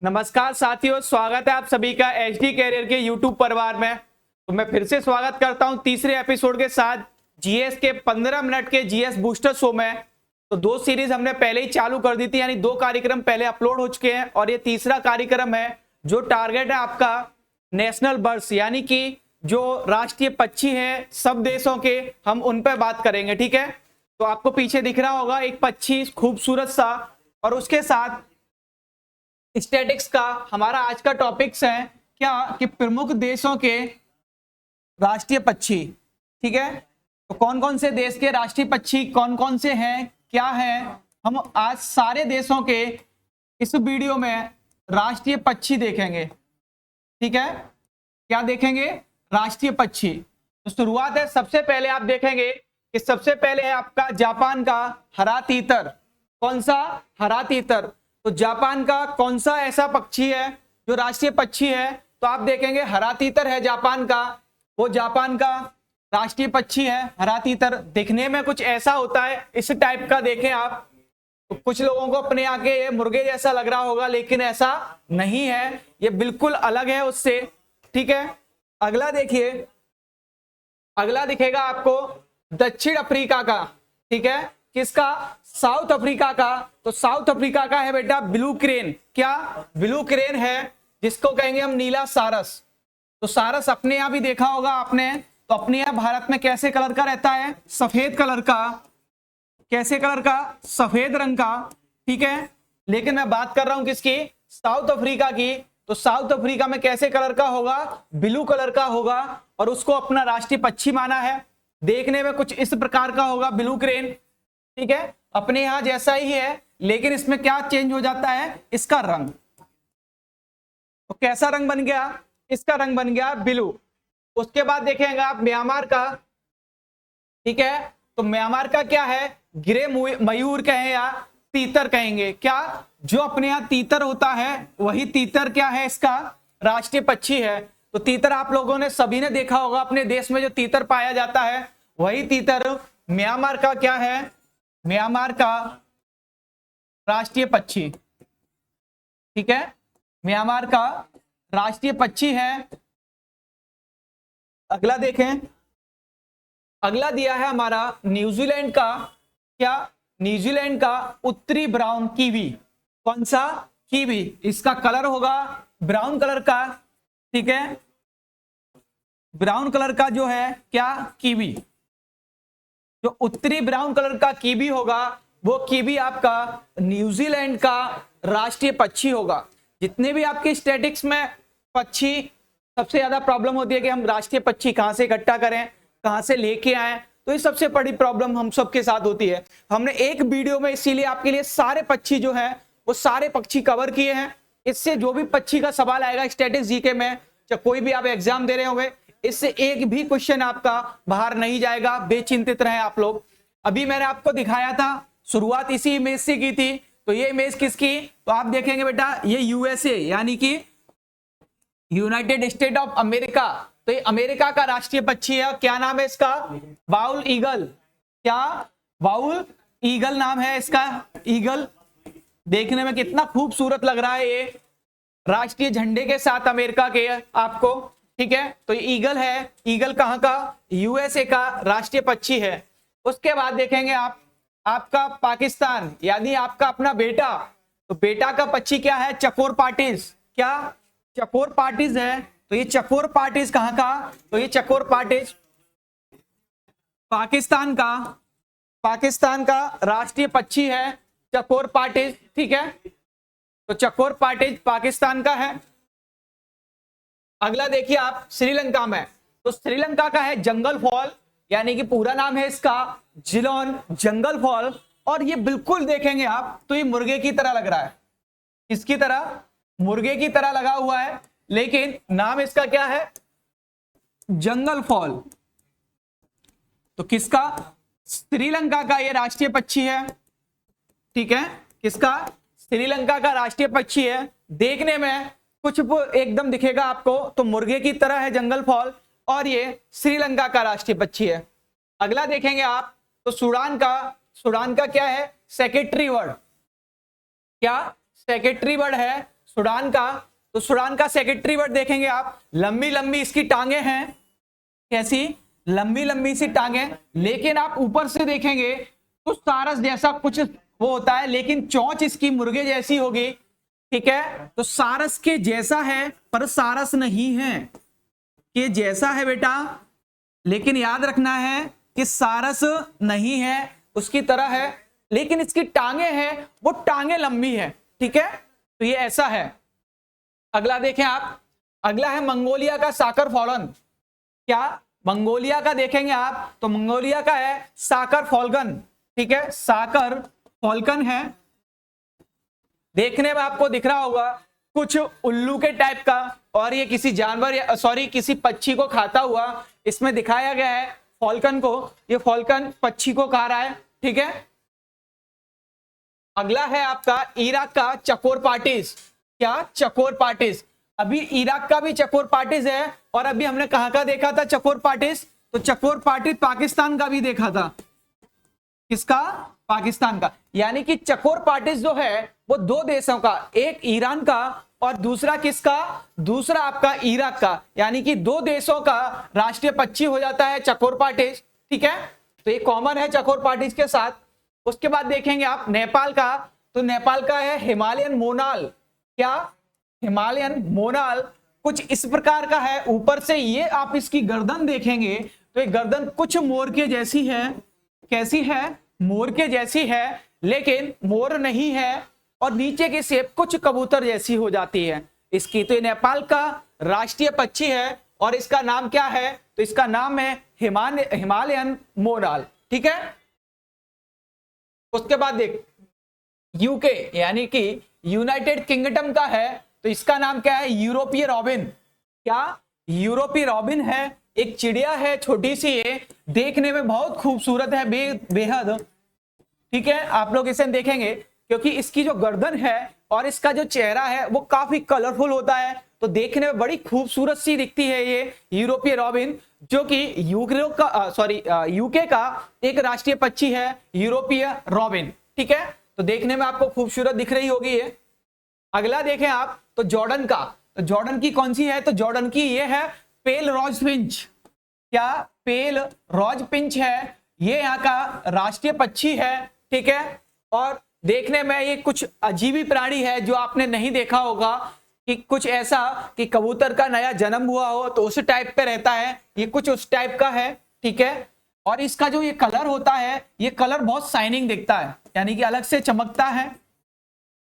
नमस्कार साथियों, स्वागत है आप सभी का एचडी कैरियर के यूट्यूब परिवार में। तो मैं फिर से स्वागत करता हूं तीसरे एपिसोड के साथ जीएस के 15 मिनट के जीएस बूस्टर शो में। तो दो सीरीज हमने पहले ही चालू कर दी थी, यानी दो कार्यक्रम पहले अपलोड हो चुके हैं और ये तीसरा कार्यक्रम है जो टारगेट है आपका नेशनल बर्ड्स, यानी कि जो राष्ट्रीय पक्षी हैं सब देशों के, हम उन पर बात करेंगे। ठीक है, तो आपको पीछे दिख रहा होगा एक पक्षी खूबसूरत सा, और उसके साथ स्टैटिक्स का हमारा आज का टॉपिक्स है क्या कि प्रमुख देशों के राष्ट्रीय पक्षी। ठीक है, तो कौन कौन से देश के राष्ट्रीय पक्षी कौन कौन से हैं, क्या है, हम आज सारे देशों के इस वीडियो में राष्ट्रीय पक्षी देखेंगे। ठीक है, क्या देखेंगे? राष्ट्रीय पक्षी। तो शुरुआत है, सबसे पहले आप देखेंगे कि सबसे पहले है आपका जापान का हरा तीतर। कौन सा? हरा तीतर। तो जापान का कौन सा ऐसा पक्षी है जो राष्ट्रीय पक्षी है? तो आप देखेंगे हरा तीतर है जापान का, वो जापान का राष्ट्रीय पक्षी है हरा तीतर। दिखने में कुछ ऐसा होता है, इस टाइप का देखें आप, तो कुछ लोगों को अपने आगे ये मुर्गे जैसा लग रहा होगा, लेकिन ऐसा नहीं है, ये बिल्कुल अलग है उससे। ठीक है, अगला देखिए, अगला दिखेगा आपको दक्षिण अफ्रीका का। ठीक है, किसका? साउथ अफ्रीका का। तो साउथ अफ्रीका का है बेटा ब्लू क्रेन। क्या? ब्लू क्रेन है, जिसको कहेंगे हम नीला सारस। तो सारस अपने यहां भी देखा होगा आपने, तो अपने यहां भारत में कैसे कलर का रहता है? सफेद कलर का। कैसे कलर का? सफेद रंग का। ठीक है, लेकिन मैं बात कर रहा हूं किसकी? साउथ अफ्रीका की। तो साउथ अफ्रीका में कैसे कलर का होगा? ब्लू कलर का होगा, और उसको अपना राष्ट्रीय पक्षी माना है। देखने में कुछ इस प्रकार का होगा ब्लू क्रेन। ठीक है, अपने यहां जैसा ही है, लेकिन इसमें क्या चेंज हो जाता है? इसका रंग। तो कैसा रंग बन गया? इसका रंग बन गया ब्लू। उसके बाद देखेंगे आप म्यांमार का। ठीक है, तो म्यांमार का क्या है? ग्रे मयूर कहें या तीतर कहेंगे। क्या? जो अपने यहां तीतर होता है वही तीतर क्या है? इसका राष्ट्रीय पक्षी है। तो तीतर आप लोगों ने सभी ने देखा होगा, अपने देश में जो तीतर पाया जाता है वही तीतर म्यांमार का क्या है? म्यांमार का राष्ट्रीय पक्षी। ठीक है, म्यांमार का राष्ट्रीय पक्षी है। अगला देखें, अगला दिया है हमारा न्यूजीलैंड का। क्या? न्यूजीलैंड का उत्तरी ब्राउन कीवी। कौन सा? कीवी। इसका कलर होगा ब्राउन कलर का। ठीक है, ब्राउन कलर का जो है क्या? कीवी। जो उत्तरी ब्राउन कलर का कीवी होगा वो कीवी आपका न्यूजीलैंड का राष्ट्रीय पक्षी होगा। जितने भी आपके स्टैटिक्स में पक्षी, सबसे ज्यादा प्रॉब्लम होती है कि हम राष्ट्रीय पक्षी कहां से इकट्ठा करें, कहां से लेके आए, तो ये सबसे बड़ी प्रॉब्लम हम सबके साथ होती है। हमने एक वीडियो में इसीलिए आपके लिए सारे पक्षी जो है वो सारे पक्षी कवर किए हैं। इससे जो भी पक्षी का सवाल आएगा स्टैटिक्स जीके में, चाहे कोई भी आप एग्जाम दे रहे होंगे, इससे एक भी क्वेश्चन आपका बाहर नहीं जाएगा। बेचिंतित रहें आप लोग। अभी मैंने आपको दिखाया था, शुरुआत इसी इमेज से की थी। तो ये इमेज किसकी? तो आप देखेंगे बेटा ये यूएसए, यानी कि यूनाइटेड स्टेट ऑफ अमेरिका। तो ये अमेरिका का राष्ट्रीय पक्षी है। क्या नाम है इसका? Bald eagle. क्या? बाउल ईगल नाम है इसका। ईगल देखने में कितना खूबसूरत लग रहा है, ये राष्ट्रीय झंडे के साथ अमेरिका के आपको। ठीक है, तो ये ईगल है। ईगल कहां का? यूएसए का राष्ट्रीय पक्षी है। उसके बाद देखेंगे आप, आपका पाकिस्तान, यानी आपका अपना बेटा। तो बेटा का पक्षी क्या है? चकोर पार्टीज। क्या? चकोर पार्टीज है। तो ये चकोर पार्टीज कहां का? तो ये चकोर पार्टीज पाकिस्तान का, पाकिस्तान का राष्ट्रीय पक्षी है चकोर पार्टीज। ठीक है, तो चकोर पार्टीज पाकिस्तान का है। अगला देखिए आप श्रीलंका में। तो श्रीलंका का है जंगल फॉल, यानी कि पूरा नाम है इसका जिलोन जंगल फॉल। और ये बिल्कुल देखेंगे आप तो ये मुर्गे की तरह लग रहा है। किसकी तरह? मुर्गे की तरह लगा हुआ है, लेकिन नाम इसका क्या है? जंगल फॉल। तो किसका? श्रीलंका का ये राष्ट्रीय पक्षी है। ठीक है, किसका? श्रीलंका का राष्ट्रीय पक्षी है। देखने में कुछ एकदम दिखेगा आपको तो मुर्गे की तरह है जंगल फॉल, और ये श्रीलंका का राष्ट्रीय पक्षी है। अगला देखेंगे आप तो सूडान का क्या है? Secretary bird. क्या? सेक्रेटरी बर्ड है सूडान का, तो सूडान का सेक्रेटरी वर्ड देखेंगे आप, लंबी लंबी इसकी टांगे हैं, कैसी लंबी लंबी सी टांगे, लेकिन आप ऊपर से देखेंगे तो सारस जैसा कुछ वो होता है, लेकिन चोंच इसकी मुर्गे जैसी होगी, ठीक है। तो सारस के जैसा है पर सारस नहीं है, के जैसा है बेटा, लेकिन याद रखना है कि सारस नहीं है, उसकी तरह है, लेकिन इसकी टांगे हैं वो टांगे लंबी है, ठीक है। तो ये ऐसा है। अगला देखें आप, अगला है मंगोलिया का साकर फॉलन। क्या मंगोलिया का देखेंगे आप, तो मंगोलिया का है साकर फॉल्कन, ठीक है, साकर फॉल्कन है। देखने में आपको दिख रहा होगा कुछ उल्लू के टाइप का, और ये किसी जानवर या सॉरी किसी पक्षी को खाता हुआ इसमें दिखाया गया है फॉल्कन को, ये फॉल्कन पक्षी को खा रहा है, ठीक है। अगला है आपका इराक का चकोर पार्टिस। क्या चकोर पार्टिस, अभी इराक का भी चकोर पार्टिस है, और अभी हमने कहां का देखा था चकोर पार्टिस, तो चकोर पार्टिस पाकिस्तान का भी देखा था। किसका, पाकिस्तान का। यानी कि चकोर पार्टिस जो है वो दो देशों का, एक ईरान का और दूसरा किसका, दूसरा आपका इराक का, यानी कि दो देशों का राष्ट्रीय पक्षी हो जाता है चकोर पार्टिस, ठीक है। तो ये कॉमन है चकोर पार्टिस के साथ। उसके बाद देखेंगे आप नेपाल का, तो नेपाल का है हिमालयन मोनाल। क्या, हिमालयन मोनाल कुछ इस प्रकार का है, ऊपर से ये आप इसकी गर्दन देखेंगे तो ये गर्दन कुछ मोर के जैसी है, कैसी है, मोर के जैसी है, लेकिन मोर नहीं है, और नीचे की शेप कुछ कबूतर जैसी हो जाती है इसकी। तो ये नेपाल का राष्ट्रीय पक्षी है, और इसका नाम क्या है, तो इसका नाम है हिमालयन मोनाल, ठीक है। उसके बाद देख यूके यानी कि यूनाइटेड किंगडम का है, तो इसका नाम क्या है, यूरोपीय रॉबिन। क्या, यूरोपीय रॉबिन है, एक चिड़िया है छोटी सी, ये देखने में बहुत खूबसूरत है, बेहद, ठीक है। आप लोग इसे देखेंगे क्योंकि इसकी जो गर्दन है और इसका जो चेहरा है वो काफी कलरफुल होता है, तो देखने में बड़ी खूबसूरत सी दिखती है ये यूरोपीय रॉबिन, जो कि यूके का एक राष्ट्रीय पक्षी है यूरोपीय रॉबिन, ठीक है। तो देखने में आपको खूबसूरत दिख रही होगी ये। अगला देखें आप, तो जॉर्डन का, तो जॉर्डन की कौन सी है, तो जॉर्डन की ये है पेल रॉज फिंच। क्या, पेल रॉज फिंच है, ये यहाँ का राष्ट्रीय पक्षी है, ठीक है। और देखने में ये कुछ अजीबी प्राणी है जो आपने नहीं देखा होगा, कि कुछ ऐसा कि कबूतर का नया जन्म हुआ हो तो उस टाइप पे रहता है, ये कुछ उस टाइप का है, ठीक है। और इसका जो ये कलर होता है, ये कलर बहुत शाइनिंग दिखता है, यानी कि अलग से चमकता है,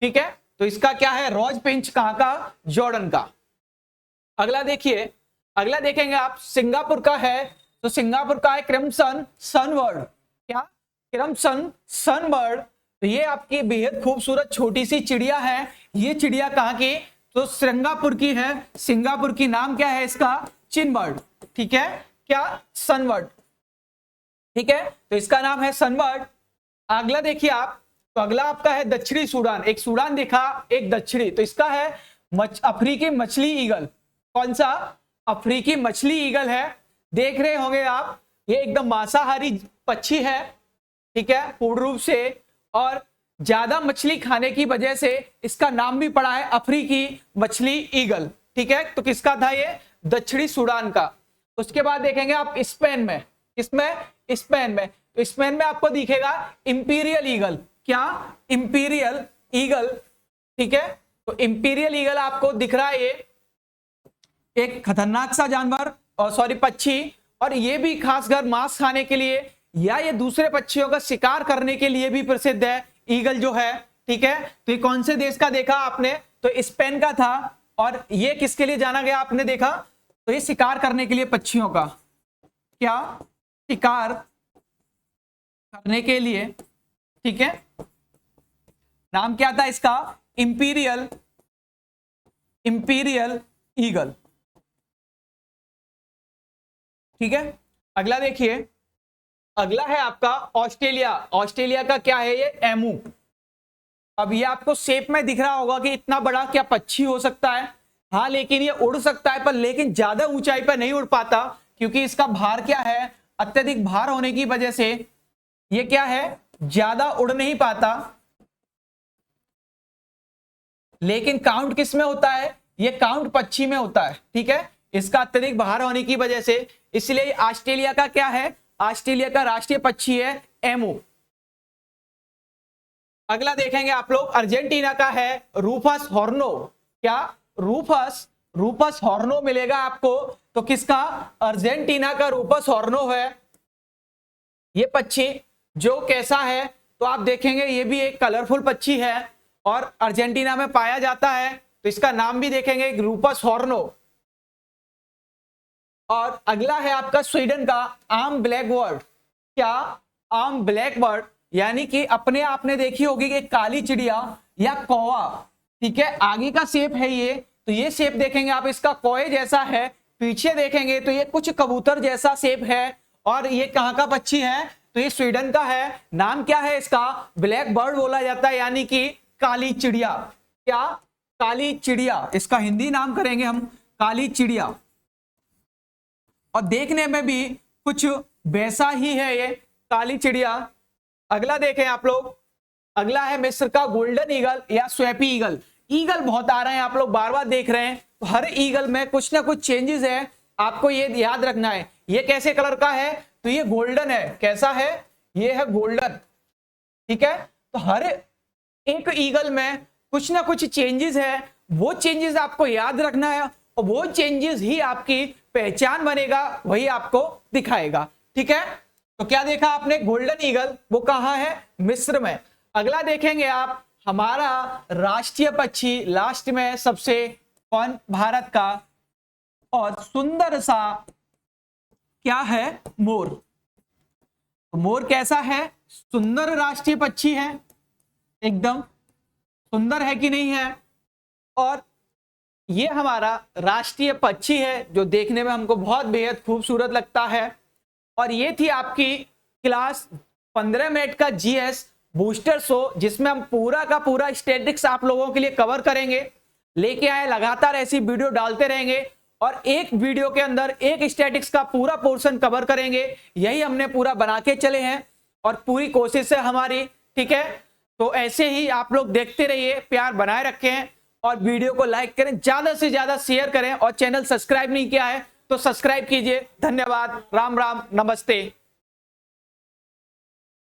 ठीक है। तो इसका क्या है, रॉज फिंच कहां का, जॉर्डन का। अगला देखिए, अगला देखेंगे आप, सिंगापुर का है, तो सिंगापुर का है क्रिम्सन सनबर्ड। क्या, क्रिम्सन सनबर्ड, तो ये आपकी बेहद खूबसूरत छोटी सी चिड़िया है। ये चिड़िया कहां की, तो सिंगापुर की है। सिंगापुर की नाम क्या है इसका, चिनबर्ड, ठीक है। क्या, सनबर्ड, ठीक है। तो इसका नाम है सनबर्ड। अगला देखिए आप, तो अगला आपका है दक्षिणी सूडान। एक सूडान देखा, एक दक्षिणी, तो इसका है अफ्रीकी मछली ईगल। कौन सा, अफ्रीकी मछली ईगल है। देख रहे होंगे आप, ये एकदम मांसाहारी पक्षी है, ठीक है, पूर्ण रूप से, और ज्यादा मछली खाने की वजह से इसका नाम भी पड़ा है अफ्रीकी मछली ईगल, ठीक है। तो किसका था ये, दक्षिणी सूडान का। उसके बाद देखेंगे आप स्पेन में, किसमें, स्पेन में, तो स्पेन में आपको दिखेगा इंपीरियल ईगल। क्या, इंपीरियल ईगल, ठीक है। तो इंपीरियल ईगल आपको दिख रहा है, ये एक खतरनाक सा जानवर और सॉरी पक्षी, और ये भी खासकर मांस खाने के लिए या ये दूसरे पक्षियों का शिकार करने के लिए भी प्रसिद्ध है, ईगल जो है, ठीक है। तो ये कौन से देश का देखा आपने, तो स्पेन का था, और ये किसके लिए जाना गया आपने देखा, तो ये शिकार करने के लिए पक्षियों का, क्या, शिकार करने के लिए, ठीक है। नाम क्या था इसका, इंपीरियल, इंपीरियल ईगल, ठीक है। अगला देखिए, अगला है आपका ऑस्ट्रेलिया। ऑस्ट्रेलिया का क्या है, ये एमू। अब ये आपको शेप में दिख रहा होगा कि इतना बड़ा क्या पक्षी हो सकता है, हाँ, लेकिन ये उड़ सकता है, पर लेकिन ज्यादा ऊंचाई पर नहीं उड़ पाता, क्योंकि इसका भार क्या है, अत्यधिक भार होने की वजह से ये क्या है, ज्यादा उड़ नहीं पाता। लेकिन काउंट किस में होता है, ये काउंट पक्षी में होता है, ठीक है, इसका अत्यधिक बाहर होने की वजह से, इसलिए ऑस्ट्रेलिया का क्या है, ऑस्ट्रेलिया का राष्ट्रीय पक्षी है एमू। अगला देखेंगे आप लोग, अर्जेंटीना का है रूफस हॉर्नो। क्या, रूफस हॉर्नो मिलेगा आपको, तो किसका, अर्जेंटीना का रूफस हॉर्नो है ये पक्षी, जो कैसा है, तो आप देखेंगे ये भी एक कलरफुल पक्षी है और अर्जेंटीना में पाया जाता है, तो इसका नाम भी देखेंगे रूफस हॉर्नो। और अगला है आपका स्वीडन का आर्म ब्लैक बर्ड। क्या, आर्म ब्लैक बर्ड, यानी कि अपने आपने देखी होगी कि काली चिड़िया या कौवा, ठीक है, आगे का शेप है ये, तो ये शेप देखेंगे आप इसका कौए जैसा है, पीछे देखेंगे तो ये कुछ कबूतर जैसा शेप है, और ये कहां का पक्षी है, तो ये स्वीडन का है। नाम क्या है इसका, ब्लैक बर्ड बोला जाता है, यानी कि काली चिड़िया। क्या, काली चिड़िया, इसका हिंदी नाम करेंगे हम काली चिड़िया, और देखने में भी कुछ वैसा ही है ये काली चिड़िया। अगला देखें आप लोग, अगला है मिस्र का गोल्डन ईगल या स्वैपी ईगल। ईगल बहुत आ रहे हैं, आप लोग बार बार देख रहे हैं, तो हर ईगल में कुछ ना कुछ चेंजेस है, आपको ये याद रखना है। ये कैसे कलर का है, तो ये गोल्डन है, कैसा है, ये है गोल्डन, ठीक है। तो हर एक ईगल में कुछ ना कुछ चेंजेस है, वो चेंजेस आपको याद रखना है, और वो चेंजेस ही आपकी पहचान बनेगा, वही आपको दिखाएगा, ठीक है। तो क्या देखा आपने, गोल्डन ईगल, वो कहां है, मिस्र में। अगला देखेंगे आप, हमारा राष्ट्रीय पक्षी लास्ट में सबसे कौन, भारत का, और सुंदर सा क्या है, मोर। तो मोर कैसा है, सुंदर राष्ट्रीय पक्षी है, एकदम सुंदर है कि नहीं है, और ये हमारा राष्ट्रीय पक्षी है जो देखने में हमको बहुत बेहद खूबसूरत लगता है। और ये थी आपकी क्लास 15 मिनट का जीएस बूस्टर शो, जिसमें हम पूरा का पूरा स्टैटिक्स आप लोगों के लिए कवर करेंगे, लेके आए, लगातार ऐसी वीडियो डालते रहेंगे, और एक वीडियो के अंदर एक स्टैटिक्स का पूरा पोर्शन कवर करेंगे, यही हमने पूरा बना के चले हैं, और पूरी कोशिश है हमारी, ठीक है। तो ऐसे ही आप लोग देखते रहिए, प्यार बनाए रखें, और वीडियो को लाइक करें, ज्यादा से ज्यादा शेयर करें, और चैनल सब्सक्राइब नहीं किया है तो सब्सक्राइब कीजिए। धन्यवाद, राम राम, नमस्ते।